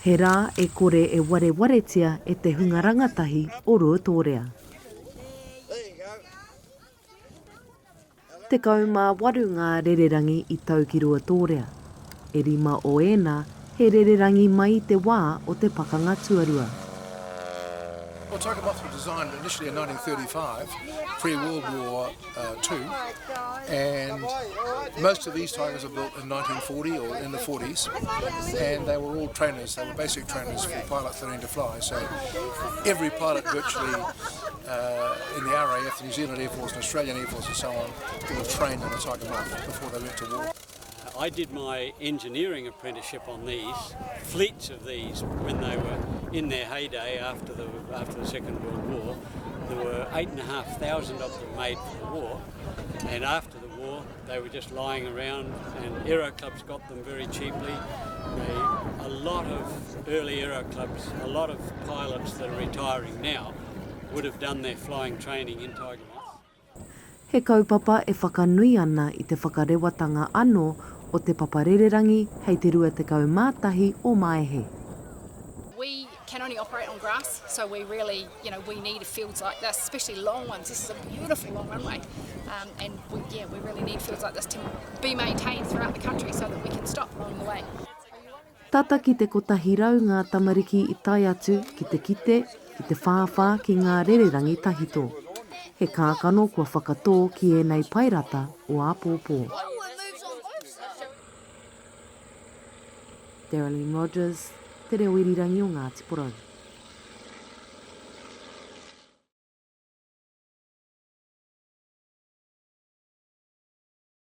He rā e kore e warewaretia e te hunga rangatahi o Ruatorea. Te kauma waru ngā rererangi i tau ki Ruatorea. E rima o ēnā he rererangi mai te wā o te pakanga tuarua. Well, Moth was designed initially in 1935, pre-World War II, and most of these tigers were built in 1940 or in the 40s, and they were all trainers. They were basic trainers for pilots learning to fly. So every pilot virtually in the RAF, the New Zealand Air Force, and Australian Air Force and so on, would have trained on a Tiger Moth before they went to war. I did my engineering apprenticeship on these, fleets of these, when they were in their heyday after the Second World War. There were 8,500 of them made for the war, and after the war they were just lying around, and aero clubs got them very cheaply. A lot of early aero clubs, a lot of pilots that are retiring now would have done their flying training in Tiger Moth. He kaupapa e whakanui ana i te whakarewatanga anō o te paparererangi hei te rua te kaumātahi o Maehe. We can only operate on grass, so we really, we need fields like this, especially long ones. This is a beautiful long runway, and we really need fields like this to be maintained throughout the country so that we can stop along the way. Tata ki te kotahi rau ngā tamariki i tai atu ki te kite, ki te whāwhā ki ngā rererangi tahito. He kākano kua whakatō ki ēnei pairata o Apōpō. Darylene Rogers, te reo irirangi o Ngāti Porou.